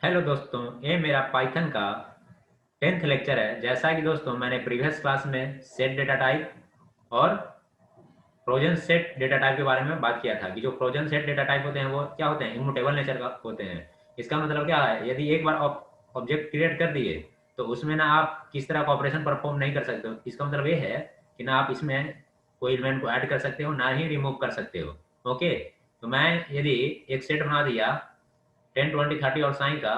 Hello दोस्तों, ये मेरा पाइथन का 10th लेक्चर है। जैसा कि दोस्तों मैंने प्रीवियस क्लास में सेट डेटा टाइप और फ्रोजन सेट डेटा टाइप के बारे में बात किया था कि जो फ्रोजन सेट डेटा टाइप होते हैं वो क्या होते हैं, इम्यूटेबल नेचर का होते हैं। इसका मतलब क्या है, यदि एक बार ऑब्जेक्ट क्रिएट कर दिए तो उसमें ना आप किस तरह का ऑपरेशन परफॉर्म नहीं कर सकते हो। इसका मतलब ये है कि ना आप इसमें कोई एलिमेंट को ऐड कर सकते हो, ना ही रिमूव कर सकते हो। ओके, तो मैं यदि एक सेट बना दिया 10, 20, 30 और साइन का,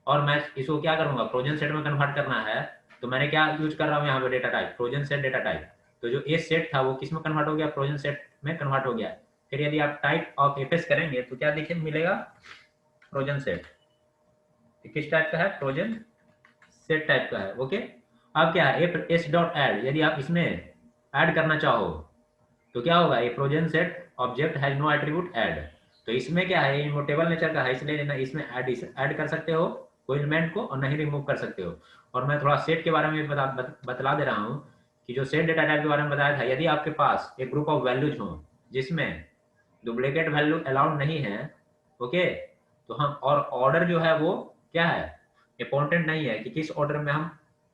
और मैं इसको क्या करूंगा, फ्रोजन सेट में कन्वर्ट करना है। तो मैंने क्या यूज कर रहा हूँ यहाँ पे, data type, frozen set data type. तो जो ए सेट था वो किस में कन्वर्ट हो गया, फ्रोजन सेट में कन्वर्ट हो गया। फिर यदि आप टाइप ऑफ एफएस करेंगे तो क्या देखिए मिलेगा, फ्रोजन सेट। किस टाइप का है, फ्रोजन सेट टाइप का है। ओके, अब क्या है, एफ एस डॉट एड, यदि आप इसमें ऐड करना चाहो तो क्या होगा, ये frozen set object has no attribute add. तो इसमें क्या है, इमोटेबल नेचर का है, इसलिए ना इसमें ऐड कर सकते हो कोई एलिमेंट को, और नहीं रिमूव कर सकते हो। और मैं थोड़ा सेट के बारे में भी बतला दे रहा हूँ कि जो सेट डेटा टाइप के बारे में बताया था, यदि आपके पास एक ग्रुप ऑफ वैल्यूज हो जिसमें डुप्लीकेट वैल्यू अलाउड नहीं है, ओके, तो हम, और ऑर्डर जो है वो क्या है, इंपॉर्टेंट नहीं है कि किस ऑर्डर में हम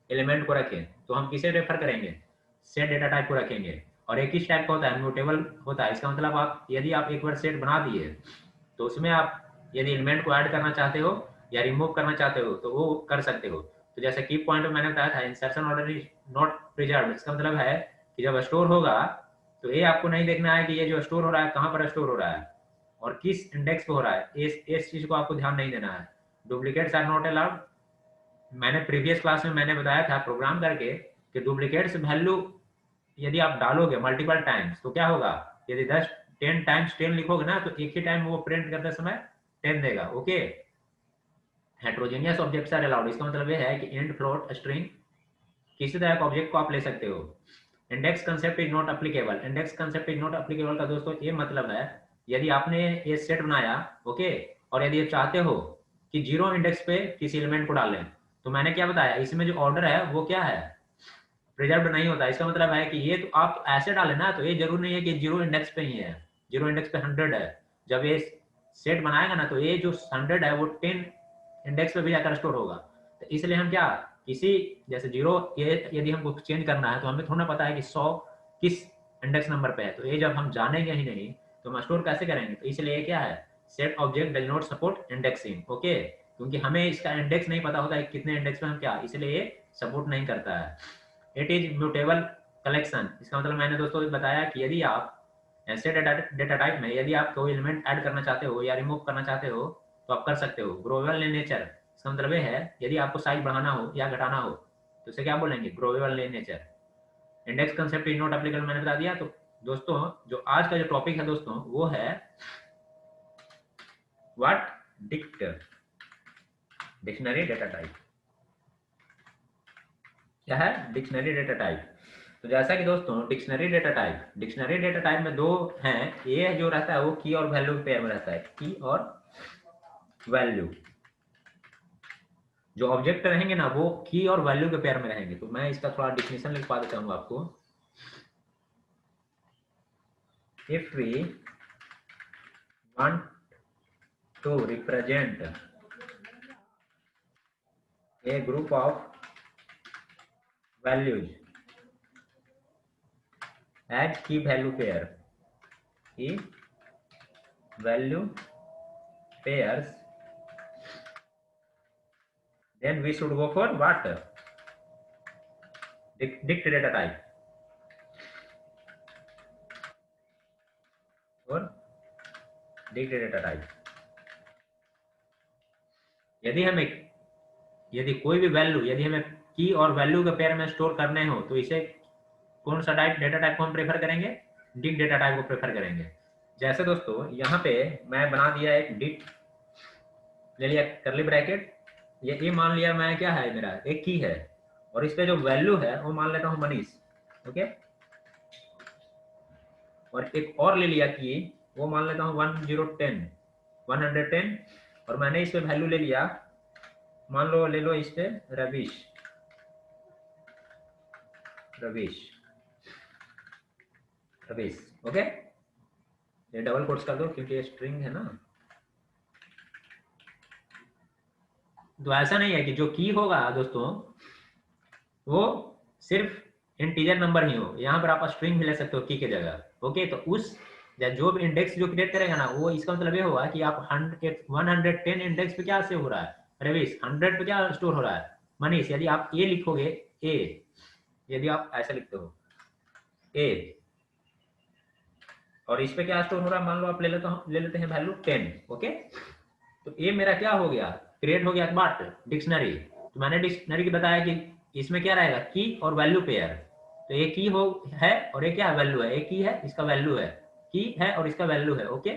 एलिमेंट को रखें, तो हम किसे रेफर करेंगे, सेट डेटा टाइप को रखेंगे। और एक ही टाइप का होता है, म्यूटेबल होता है। इसका मतलब आप, यदि आप एक बार सेट बना दिए तो उसमें आप यदि एलिमेंट को ऐड करना चाहते हो या रिमूव करना चाहते हो तो वो कर सकते हो। तो जैसे की पॉइंट में मैंने बताया था, insertion order is not preserve. इसका मतलब है कि जब स्टोर होगा तो ये आपको नहीं देखना है कि ये जो स्टोर हो रहा है कहाँ पर स्टोर हो रहा है और किस इंडेक्स पे हो रहा है। इस चीज को आपको ध्यान नहीं देना है। Duplicates are not allowed. मैंने प्रीवियस क्लास में मैंने बताया था प्रोग्राम करके कि डुप्लीकेट्स वैल्यू यदि आप डालोगे मल्टीपल टाइम्स तो क्या होगा, यदि 10 टाइम्स 10 लिखोगे ना तो एक ही टाइम वो प्रिंट करते समय 10 देगा। Okay, heterogeneous objects are allowed. इसका मतलब ये है कि इंट, फ्लोट, स्ट्रिंग, किसी तरह का ऑब्जेक्ट को आप ले सकते हो। Index concept is not applicable. Index concept is not applicable का दोस्तों ये मतलब है, यदि आपने ये सेट बनाया, ओके, और यदि आप चाहते हो कि जीरो इंडेक्स पे किसी एलिमेंट को डालें, तो मैंने क्या बताया, इसमें जो ऑर्डर है वो क्या है, प्रिजर्व नहीं होता। इसका मतलब है कि ये तो आप ऐसे डाले ना, तो ये जरूर नहीं है कि जीरो इंडेक्स पे ही है। जीरो इंडेक्स पे 100 है। जब ये सेट बनाएगा ना तो ये जो 100 है वो 10 इंडेक्स पे भी जाकर स्टोर होगा। तो इसलिए हम क्या, किसी, जैसे जीरो, ये यदि हमको चेंज करना है तो हमें थोड़ा पता है कि 100 किस इंडेक्स नंबर पे है। तो ये जब हम जानेंगे ही नहीं तो हम स्टोर कैसे करेंगे। तो इसलिए क्या है, set object does not support indexing. Okay, क्योंकि हमें इसका इंडेक्स नहीं पता होता है कितने इंडेक्स पे हम क्या, इसलिए ये सपोर्ट नहीं करता है। It is mutable collection. इसका मतलब मैंने दोस्तों बताया कि यदि आप ऐसे डेटा टाइप में यदि आप कोई एलिमेंट ऐड करना चाहते हो या रिमूव करना चाहते हो तो आप कर सकते हो। ग्रोवेबल इन नेचर, इसका मतलब ये है यदि आपको साइज बढ़ाना हो या घटाना हो तो इसे क्या बोलेंगे, growable in nature. Index concept is not applicable, मैंने बता दिया। तो दोस्तों जो आज का जो टॉपिक है दोस्तों वो है what, dict, dictionary data type. क्या है, डिक्शनरी डेटा टाइप। तो जैसा कि दोस्तों डिक्शनरी डेटा टाइप में दो हैं। ये जो रहता है वो की और वैल्यू पेयर में रहता है, की और वैल्यू। जो ऑब्जेक्ट रहेंगे ना वो की और वैल्यू के पेयर में रहेंगे। तो मैं इसका थोड़ा डिफिनेशन लिखवा देता हूँ आपको। If we want to represent a group of values as key value pair, key value pairs, then we should go for what, dict data type or dict data type। यदि हमें, यदि कोई भी वैल्यू, यदि हमें की और वैल्यू के पेयर में स्टोर करने हो तो इसे कौन सा टाइप, डेटा टाइप को हम प्रेफर करेंगे, डिक डेटा टाइप को प्रेफर करेंगे। जैसे दोस्तों यहाँ पे मैं बना दिया एक डिक, ले लिया करली ब्रैकेट, ये मान लिया मैं, क्या है मेरा एक की है, और इस पे जो वैल्यू है वो मान लेता हूँ मनीष। ओके, और एक और ले लिया की, वो मान लेता हूँ 110, और मैंने इस पे वैल्यू ले लिया, मान लो ले लो इस पे रविश, रविश, रविश। ओके, ये डबल कोट्स कर दो क्योंकि ये स्ट्रिंग है ना। तो ऐसा नहीं है कि जो की होगा दोस्तों वो सिर्फ इंटीजर नंबर ही हो, यहाँ पर आप स्ट्रिंग भी ले सकते हो की के जगह। ओके, तो उस जो भी इंडेक्स जो क्रिएट करेगा ना, वो इसका मतलब ये होगा कि आप 110 इंडेक्स पे क्या सेव हो रहा है, रेविस 100 पे क्या स्टोर हो रहा है, मनीष। यदि आप ए लिखोगे, ए, यदि आप ऐसा लिखते हो ए, और इस पे क्या स्टोर हो रहा है, मान लो आप ले लेते हैं वैल्यू 10। ओके, तो ये मेरा क्या हो गया, क्रिएट हो गया व्हाट, डिक्शनरी। तो मैंने डिक्शनरी की बताया कि इसमें क्या रहेगा, की और वैल्यू पेयर। तो ये की हो है और ये क्या वैल्यू है, एक की है इसका वैल्यू है, की है और इसका वैल्यू है। ओके,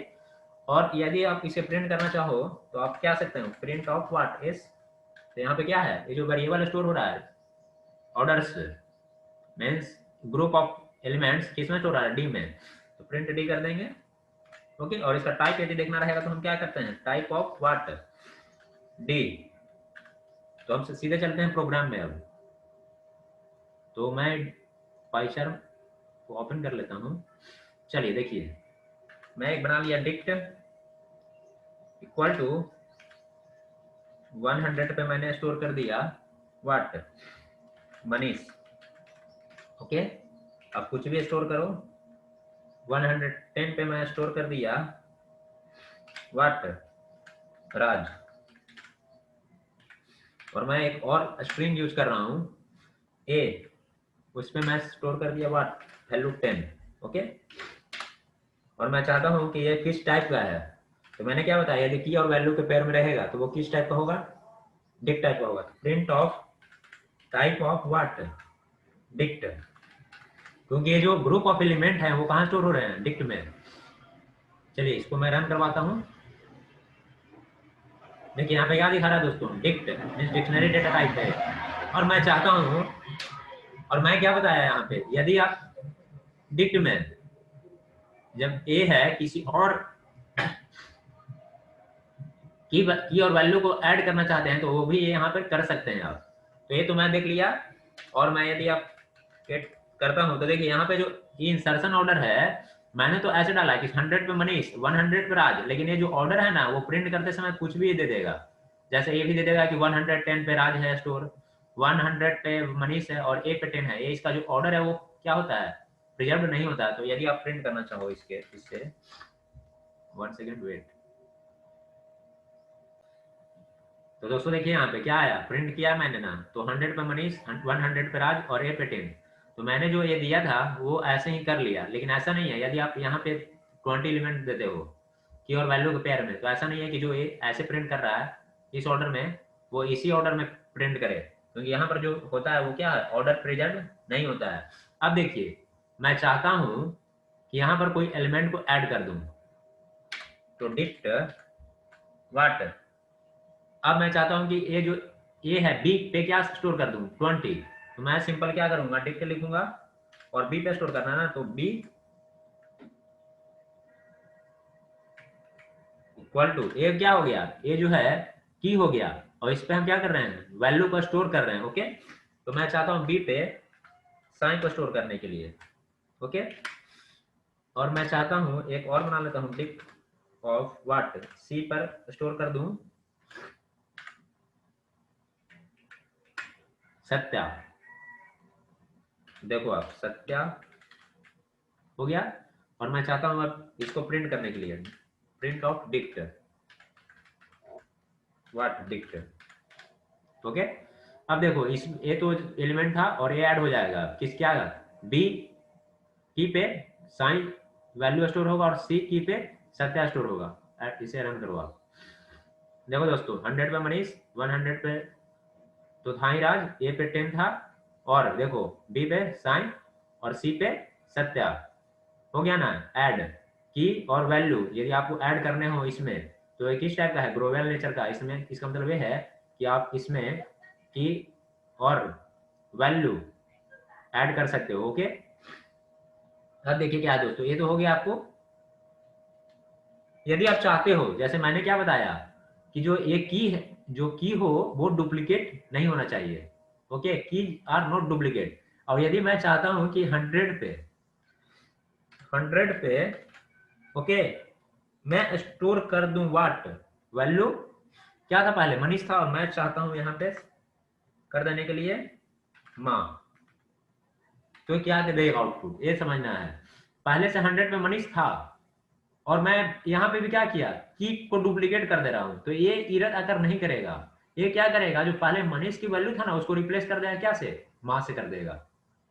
और यदि आप इसे प्रिंट करना चाहो तो आप क्या सकते हो, प्रिंट ऑफ व्हाट इज। तो यहाँ पे क्या है, ये जो वेरिएबल स्टोर हो रहा है orders means group of elements, किसमें स्टोर हो रहा है, डी में, तो प्रिंट डी कर देंगे। ओके, और इसका टाइप यदि देखना रहेगा तो हम क्या करते हैं, टाइप ऑफ व्हाट, डी। तो हम सीधे चलते हैं प्रोग्राम में। अब तो मैं पाइचार्म को ओपन कर लेता हूँ। चलिए देखिए, मैं एक बना लिया, डिक्ट इक्वल टू 100 पे मैंने स्टोर कर दिया व्हाट, मनीष। ओके, अब कुछ भी स्टोर करो, 110 पे मैं स्टोर कर दिया व्हाट, राज। और मैं एक और स्ट्रिंग यूज कर रहा हूँ ए, उस पे मैं स्टोर कर दिया व्हाट, वैल्यू 10। ओके, और मैं चाहता हूँ कि ये किस टाइप का है। तो मैंने क्या बताया, यदि की और वैल्यू के पेयर में रहेगा तो वो किस टाइप का होगा, डिक्ट टाइप का होगा। Print of type of what, dict, क्योंकि ये जो ग्रुप ऑफ एलिमेंट है वो कहाँ स्टोर हो रहे हैं, डिक्ट में। चलिए इसको मैं रन करवाता हूँ। देखिए यहाँ पे क्या दिखा रहा है दोस्तों, dict means dictionary data type है। और मैं चाहता हूँ, और मैं क्या बताया यहाँ पे, यदि आप डिक्ट में जब ए है किसी और की और वैल्यू को ऐड करना चाहते हैं तो वो भी यहाँ पर कर सकते हैं आप। तो ये तो मैं देख लिया। और मैं यदि आप करता हूँ तो देखिए यहाँ पे जो इंसर्शन ऑर्डर है, मैंने तो ऐसे डाला कि 100 पे मनीष, 100 पे राज, लेकिन ये जो ऑर्डर है ना वो प्रिंट करते समय कुछ भी दे देगा। जैसे ये भी दे देगा कि 110 पे राज है स्टोर, 100 पे मनीष है और ए पे 10 है। ये इसका जो ऑर्डर है वो क्या होता है, प्रिजर्व नहीं होता। तो यदि आप प्रिंट करना चाहो इसके, इससे 1 सेकेंड वेट। तो दोस्तों देखिए यहाँ पे क्या आया, प्रिंट किया मैंने ना, तो 100 पे मनीष, 100 पे राज और ए पे 10। तो मैंने जो ये दिया था वो ऐसे ही कर लिया। लेकिन ऐसा नहीं है, यदि आप यहाँ पे 20 एलिमेंट देते हो की और वैल्यू के पेयर में, तो ऐसा नहीं है कि जो ये ऐसे प्रिंट कर रहा है इस ऑर्डर में वो इसी ऑर्डर में प्रिंट करे, क्योंकि यहाँ पर जो होता है वो क्या है, ऑर्डर प्रिजर्व नहीं होता है। अब देखिए मैं चाहता हूँ कि यहाँ पर कोई एलिमेंट को ऐड कर दूँ, तो डिक्ट व्हाट, अब मैं चाहता हूं कि ये जो ए है बी पे क्या स्टोर कर दूं, 20। तो मैं सिंपल क्या करूंगा, डिक्ट लिखूंगा और बी पे स्टोर करना है ना, तो बी इक्वल टू, ए क्या हो गया, ए जो है की हो गया, और इस पे हम क्या कर रहे हैं, वैल्यू को स्टोर कर रहे हैं। ओके, तो मैं चाहता हूं बी पे साइन को स्टोर करने के लिए। ओके, और मैं चाहता हूं एक और बना लेता हूं, डिक्ट ऑफ व्हाट, सी पर स्टोर कर दूं सत्या। देखो आप, सत्या हो गया। और मैं चाहता हूं अब इसको प्रिंट करने के लिए, print of dict what, dict. Okay, अब देखो इस ए तो एलिमेंट था और ए ऐड हो जाएगा किस, क्या बी की पे साइन वैल्यू स्टोर होगा और सी की पे सत्या स्टोर होगा। इसे रन करो आप। देखो दोस्तों 100 पे मनीष, 100 पे तो था ही राज, ए पे 10 था, और देखो बी पे साइन और सी पे सत्या। हो गया ना ऐड, की और वैल्यू यदि आपको ऐड करने हो इसमें, तो ये किस टाइप का है, ग्लोबल नेचर का। इसमें इसका मतलब ये है कि आप इसमें की और वैल्यू ऐड कर सकते हो। ओके, अब देखिए क्या है दोस्तों, ये तो हो गया आपको। यदि आप चाहते हो, जैसे मैंने क्या बताया कि जो ये की है, जो की हो वो डुप्लीकेट नहीं होना चाहिए। ओके, की आर नॉट डुप्लीकेट। और यदि मैं चाहता हूं कि 100 पे ओके मैं स्टोर कर दूं व्हाट, वैल्यू क्या था पहले, मनीष था, और मैं चाहता हूं यहाँ पे कर देने के लिए माँ, तो क्या देगा आउटपुट, ये समझना है। पहले से 100 पे मनीष था, और मैं यहाँ पे भी क्या किया, की को डुप्लीकेट कर दे रहा हूँ, तो ये इरर अगर नहीं करेगा। ये क्या करेगा, जो पहले मनीष की वैल्यू था ना, उसको रिप्लेस कर देगा क्या से, माँ से कर देगा।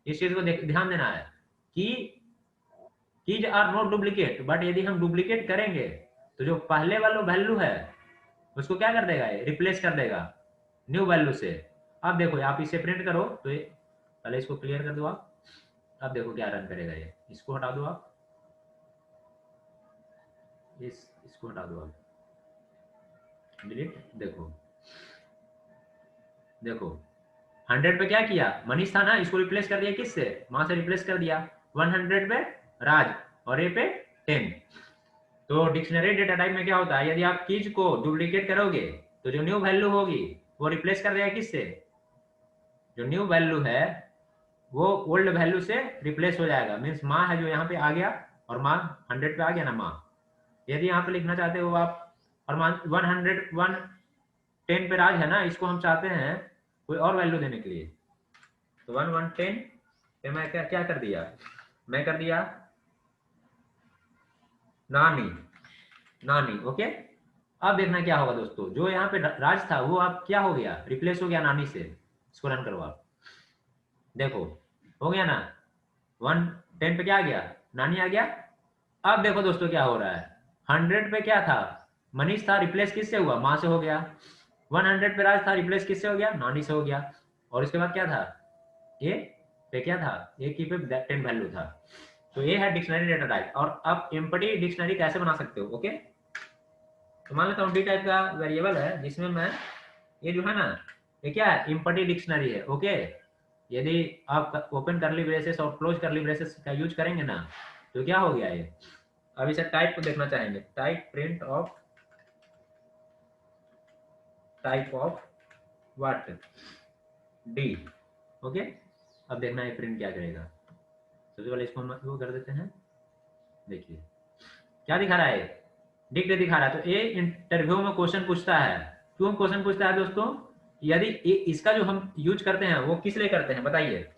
इस चीज को ध्यान देना है कि keys are not duplicate, but यदि हम डुप्लीकेट करेंगे तो जो पहले वाला वैल्यू है उसको क्या कर देगा, ये रिप्लेस कर देगा न्यू वैल्यू से। अब देखो आप इसे प्रिंट करो तो ये, पहले इसको क्लियर कर दो आप। अब देखो क्या रन करेगा, ये इसको हटा दो आप, इसको हटा दो आप, डिलीट। देखो देखो 100 पे क्या किया, मनीष था ना, इसको रिप्लेस कर दिया किससे, माँ से रिप्लेस कर दिया। 100 पे राज, और ए पे 10। तो डिक्शनरी डेटा टाइप में क्या होता है, यदि आप कीज को डुप्लीकेट करोगे तो जो न्यू वैल्यू होगी वो रिप्लेस कर देगा किससे, जो न्यू वैल्यू है वो ओल्ड वैल्यू से रिप्लेस हो जाएगा। मीन्स माँ है जो यहाँ पे आ गया, और माँ 100 पे आ गया ना माँ। यदि यहाँ पे लिखना चाहते हो आप, और मान 110 पे राज है ना, इसको हम चाहते हैं कोई और वैल्यू देने के लिए, तो 1110 पे मैं क्या क्या कर दिया, मैं कर दिया नानी, नानी। ओके, अब देखना क्या होगा दोस्तों, जो यहाँ पे राज था वो अब क्या हो गया, रिप्लेस हो गया नानी से। इसको रन करो आप, देखो हो गया ना, 110 पे क्या आ गया, नानी आ गया। अब देखो दोस्तों क्या हो रहा है, 100 पे क्या था, मनीष था, रिप्लेस किससे हुआ, माँ से हो गया। 100 पे राज था, रिप्लेस किससे हो गया, नानी से हो गया। और इसके बाद क्या था, ए पे क्या था, ए की पे 10 वैल्यू था। तो ये है डिक्शनरी डेटा टाइप। और अब एम्प्टी डिक्शनरी कैसे बना सकते हो, ओके। तो मान लेता हूँ डी टाइप का वेरिएबल है जिसमें मैं, ये जो है ना, ये क्या है, एम्प्टी डिक्शनरी है, ओके। यदि आप ओपन करली ब्रेसेस और क्लोज करली ब्रेसेस का यूज करेंगे ना, तो क्या हो गया ये। अब इसे टाइप को देखना चाहेंगे, type print of, type of what, D. Okay, अब देखना है प्रिंट क्या करेगा। सबसे पहले इसको हम वो कर देते हैं, देखिए क्या दिखा रहा है, डिक्ट दिखा रहा है। तो ये इंटरव्यू में क्वेश्चन पूछता है, क्यों क्वेश्चन पूछता है दोस्तों, यदि इसका जो हम यूज करते हैं वो किस लिए करते हैं बताइए,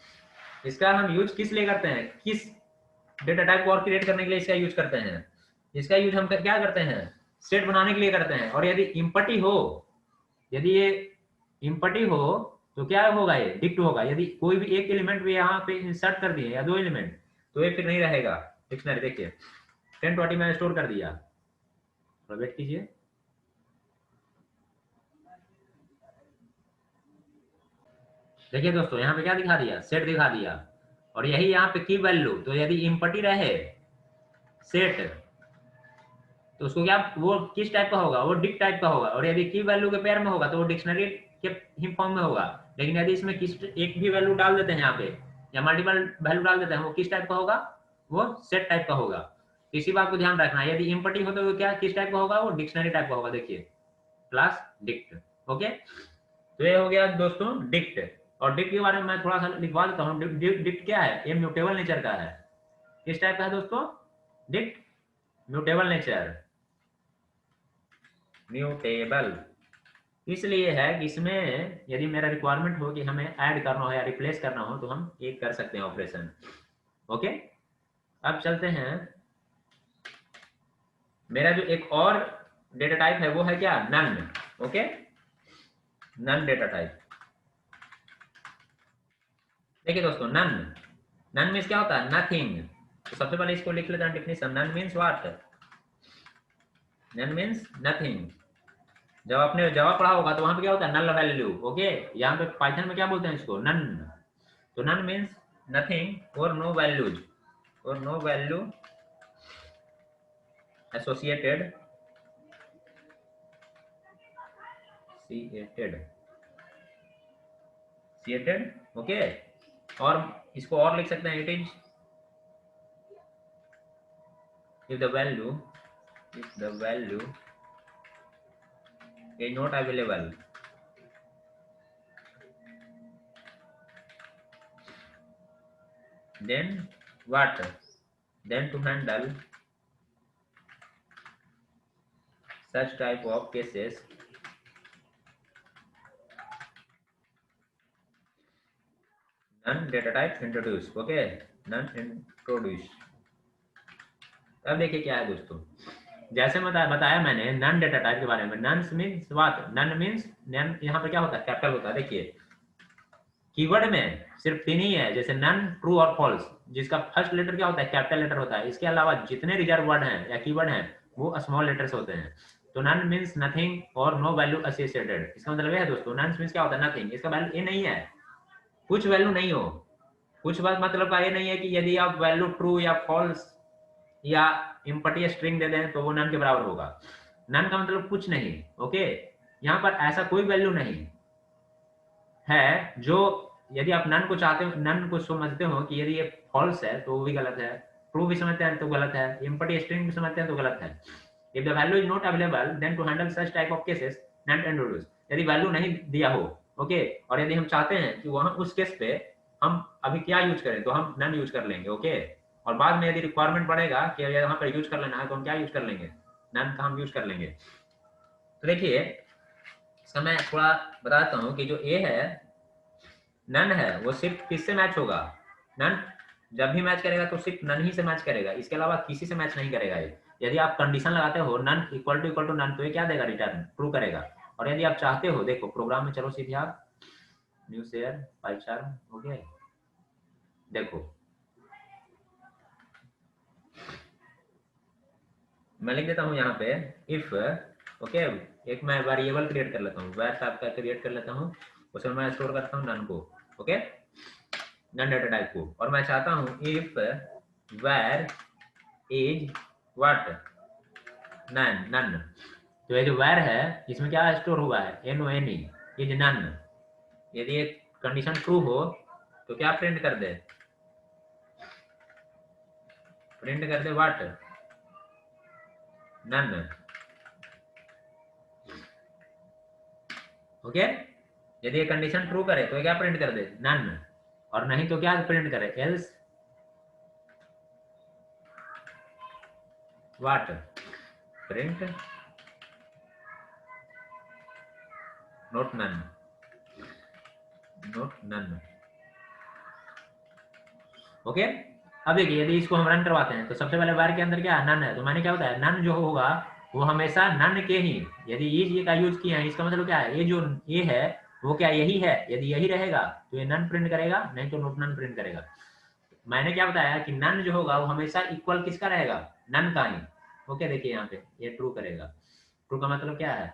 इसका हम यूज किस लिए करते हैं, किस डेटा टाइप को और क्रिएट करने के लिए इसका यूज करते हैं। इसका यूज हम क्या करते हैं, सेट बनाने के लिए करते हैं। और यदि इम्पटी हो, यदि ये इम्पटी हो तो क्या होगा, ये डिक्ट होगा। यदि कोई भी एक एलिमेंट भी यहाँ पे इंसर्ट कर दिए या दो एलिमेंट, तो ये फिर नहीं रहेगा डिक्शनरी। देखिए 1020 में स्टोर कर दिया, वेट कीजिए, देखिए दोस्तों यहाँ पे क्या दिखा दिया, सेट दिखा दिया। और यही यहाँ पे की वैल्यू, तो यदि इम्पटी रहे सेट, तो उसको क्या, वो किस टाइप का होगा, वो डिक टाइप का होगा। और यदि की वैल्यू के पेयर में होगा तो वो डिक्शनरी के ही फॉर्म में होगा। लेकिन यदि इसमें किस एक भी वैल्यू डाल देते हैं यहाँ पे, या मल्टीपल वैल्यू डाल देते हैं, वो किस टाइप का होगा, वो सेट टाइप का होगा। इसी बात को ध्यान रखना है, यदि इम्पटी हो तो क्या किस टाइप का होगा, वो डिक्शनरी टाइप का होगा। देखिए क्लास डिक्ट, ओके। तो ये हो गया दोस्तों डिक्ट। और डिक्ट के बारे में मैं थोड़ा सा लिखवा देता हूँ। डिक्ट क्या है, ये म्यूटेबल नेचर का है। किस टाइप का है दोस्तों, डिक्ट म्यूटेबल नेचर, म्यूटेबल इसलिए है कि इसमें यदि मेरा रिक्वायरमेंट हो कि हमें ऐड करना हो या रिप्लेस करना हो, तो हम एक कर सकते हैं ऑपरेशन, ओके। अब चलते हैं, मेरा जो एक और डेटा टाइप है वो है क्या, none, okay. None data type, देखिए दोस्तों नन, नन मीन्स क्या होता है, नथिंग। तो सबसे पहले इसको लिख लेते हैं definition, none means what, none means nothing. जब आपने जावा पढ़ा होगा तो वहां पे क्या होता है, नल वैल्यू, ओके। यहाँ पे पाइथन में क्या बोलते हैं इसको, नन। तो नन मीन्स नथिंग और नो वैल्यूज, और नो वैल्यू एसोसिएटेड, सीएटेड, ओके। और इसको और लिख सकते हैं, it is if the value is not available, then what, then to handle such type of cases none data type introduce, okay, none introduce. अब देखिए क्या है दोस्तों, जैसे बताया मैंने नन डेटा टाइप के बारे में। None means what, none means, none यहाँ पर क्या होता है, कैपिटल होता है। देखिए कीवर्ड में सिर्फ तीन ही है, जैसे नन, ट्रू और फॉल्स, जिसका फर्स्ट लेटर क्या होता है, कैपिटल लेटर होता है। इसके अलावा जितने रिजर्व वर्ड हैं या कीवर्ड हैं वो स्मॉल लेटर्स होते हैं। तो नन मीन्स नथिंग और नो वैल्यू एसोसिएटेड। इसका मतलब ये है दोस्तों, नन मीन्स क्या होता है, नथिंग, इसका वैल्यू ये नहीं है, कुछ वैल्यू नहीं हो। कुछ बात मतलब का ये नहीं है कि यदि आप वैल्यू ट्रू या फॉल्स या इम्पटी स्ट्रिंग दे दें तो वो नन के बराबर होगा। नन का मतलब कुछ नहीं, ओके। यहाँ पर ऐसा कोई वैल्यू नहीं है जो, यदि आप नन को चाहते हो, नन को समझते हो कि यदि ये फॉल्स है तो वो भी गलत है, ट्रू भी समझते हैं तो गलत है, इम्पटी स्ट्रिंग भी समझते हैं तो गलत है। If the value is not available then to handle such type of cases none introduce. यदि वैल्यू नहीं दिया हो, ओके, और यदि हम चाहते हैं कि वहां उस केस पे हम अभी क्या यूज करें तो हम नन यूज कर लेंगे, ओके। और बाद में यदि रिक्वायरमेंट बढ़ेगा कि यहाँ पर यूज कर लेना है तो हम क्या यूज कर लेंगे, नन का हम यूज कर लेंगे। तो देखिए इसका मैं थोड़ा बताता हूँ कि जो ए है, नन है, वो सिर्फ किससे मैच होगा, नन जब भी मैच करेगा तो सिर्फ नन ही से मैच करेगा, इसके अलावा किसी से मैच नहीं करेगा ये। यदि आप कंडीशन लगाते हो नन इक्वल टू नन तो ये क्या देगा, रिटर्न ट्रू करेगा। और यदि आप चाहते हो, देखो प्रोग्राम में चलो सीधे आप, न्यू शेयर पाइचार्म, ओके, देखो मैं लिख देता हूँ यहाँ पे इफ, ओके, एक मैं वेरिएबल क्रिएट कर लेता हूँ, वैर टाइप का क्रिएट कर लेता हूँ, उसमें मैं स्टोर करता हूँ नन को, ओके, नन डेटा टाइप को। और मैं चाहता हूँ इफ वैर इज व्हाट, नन, नन। तो ये जो वैर है इसमें क्या स्टोर हुआ है, N O N E, is none. यदि ये कंडीशन ट्रू हो तो क्या प्रिंट कर दे, प्रिंट कर दे व्हाट, नन, ओके। यदि ये कंडीशन ट्रू करे तो क्या प्रिंट कर दे, नन। और नहीं तो क्या प्रिंट करे, else what, print not none, not none, okay. अब देखिए यदि इसको हम रन करवाते हैं तो सबसे पहले वार के अंदर क्या है, नन है। तो मैंने क्या होता है, नन जो होगा वो हमेशा नन के ही, यदि ये का यूज किया है इसका मतलब क्या है, ये जो ये है वो क्या यही है, यदि यही रहेगा तो ये नन प्रिंट करेगा, नहीं तो नोट नन प्रिंट करेगा। मैंने क्या बताया कि नन जो होगा वो हमेशा इक्वल किसका रहेगा, नन का ही, ओके। देखिए यहाँ पे ये ट्रू करेगा, ट्रू का मतलब क्या है,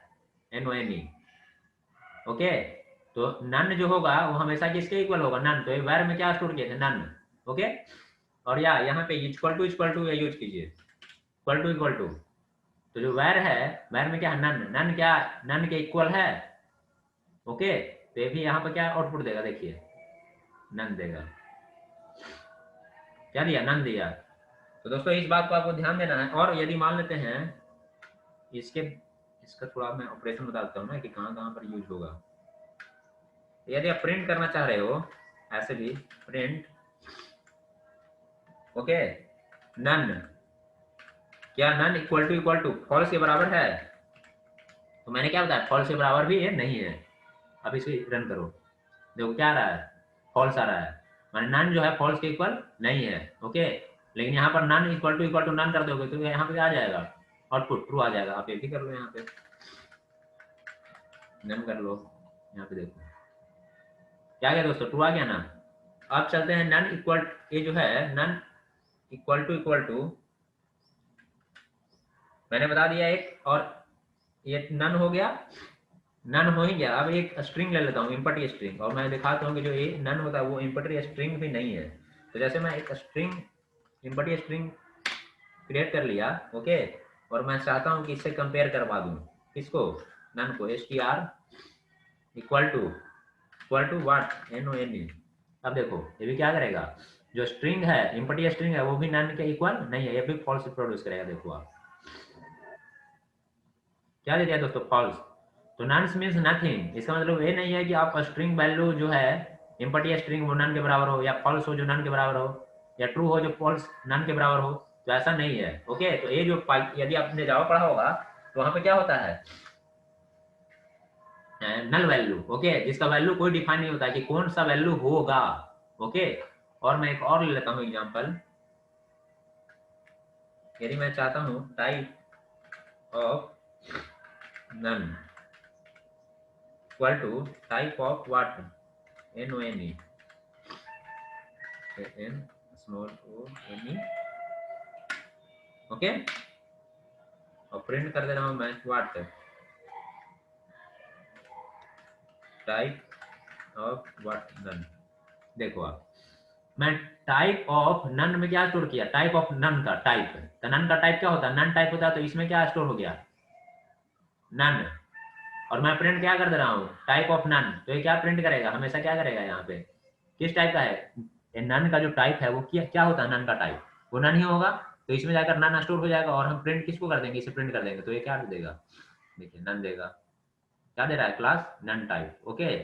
N O N E, okay. तो नन जो होगा वो हमेशा किसके इक्वल होगा, नन। तो ये वैर में क्या स्टोर किए थे, नन, ओके। और या यहाँ पे इक्वल टू या यूज कीजिए, इक्वल टू। तो जो वैर है, वैर में क्या है, नन, नन क्या, नन के इक्वल है, ओके। तो ये भी यहाँ पे क्या आउटपुट देगा, देखिए नन देगा, क्या दिया, नन दिया। तो दोस्तों इस बात को आपको ध्यान देना है। और यदि मान लेते हैं इसके, इसका थोड़ा मैं ऑपरेशन बता देता हूँ ना कि कहाँ कहाँ पर यूज होगा। यदि आप प्रिंट करना चाह रहे हो ऐसे भी, प्रिंट, ओके, नन, क्या नन इक्वल टू फॉल्स के बराबर है, तो मैंने क्या बताया, फॉल्स के बराबर भी है नहीं है। अब इसे रन करो, देखो क्या आ रहा है, फॉल्स आ रहा है, माने नन जो है फॉल्स के इक्वल नहीं है, ओके। लेकिन यहाँ पर नन इक्वल टू नन कर दोगे तो यहाँ पे क्या आ जाएगा, आउटपुट ट्रू आ जाएगा। आप ये भी कर लो, यहाँ पे नन कर लो, यहाँ पे देखो क्या गया दोस्तों, ट्रू आ गया ना। अब चलते हैं नन इक्वल, ये जो है नन इक्वल टू मैंने बता दिया एक, और ये नन हो गया, नन हो ही गया। अब एक स्ट्रिंग ले लेता हूँ, इम्पटी स्ट्रिंग, और मैं दिखाता हूँ कि जो ये नन होता है वो इम्पटी स्ट्रिंग भी नहीं है। तो जैसे मैं एक स्ट्रिंग, इम्पटी स्ट्रिंग क्रिएट कर लिया, ओके, और मैं चाहता हूँ कि इससे कंपेयर करवा दूँ किसको, नन को, S T R equal to what, N O N A. अब देखो ये भी क्या करेगा, जो स्ट्रिंग है, इम्पटी स्ट्रिंग है, वो भी नन के इक्वल नहीं है, ये भी फॉल्स प्रोड्यूस करेगा। देखो आप क्या दे दिया दोस्तों, फॉल्स। तो नन मीन्स नथिंग, इसका मतलब ये नहीं है कि आप स्ट्रिंग वैल्यू जो है इम्पटी स्ट्रिंग वो नन के बराबर हो, या फॉल्स हो जो नन के बराबर हो, या ट्रू हो जो फॉल्स नन के बराबर हो, तो ऐसा नहीं है, ओके। तो ये जो यदि आपने जावा पढ़ा होगा तो वहां पे क्या होता है, नल वैल्यू, ओके, जिसका वैल्यू कोई डिफाइन नहीं होता है कि कौन सा वैल्यू होगा, ओके। और मैं एक और ले लेता हूँ एग्जांपल। यदि मैं चाहता हूँ type of none equal to type of what, NONE, N small O N E, okay. और प्रिंट कर दे रहा हूँ मैं what, type of what none. देखो आप, मैं टाइप ऑफ नन में क्या स्टोर किया, टाइप ऑफ नन का टाइप, तो नन का टाइप क्या होता है, नन टाइप होता है, तो इसमें क्या स्टोर हो गया, नन। और मैं प्रिंट क्या कर दे रहा हूँ, टाइप ऑफ नन, तो ये क्या प्रिंट करेगा, हमेशा क्या करेगा, यहाँ पे किस टाइप का है, ये नन का जो टाइप है वो क्या क्या होता है, नन का टाइप वो नन ही होगा, तो इसमें जाकर नन स्टोर हो जाएगा। और हम प्रिंट किसको कर देंगे, इसे प्रिंट कर देंगे, तो ये क्या देगा, देखिए नन देगा, क्या दे रहा है, क्लास नन टाइप, ओके।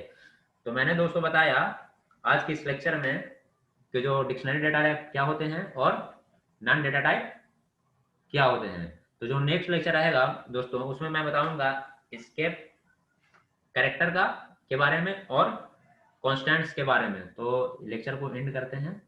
तो मैंने दोस्तों बताया आज के इस लेक्चर में कि जो डिक्शनरी डेटा टाइप क्या होते हैं और नॉन डेटा टाइप क्या होते हैं। तो जो नेक्स्ट लेक्चर रहेगा दोस्तों, उसमें मैं बताऊंगा एस्केप कैरेक्टर का के बारे में और कॉन्स्टेंट्स के बारे में। तो लेक्चर को एंड करते हैं।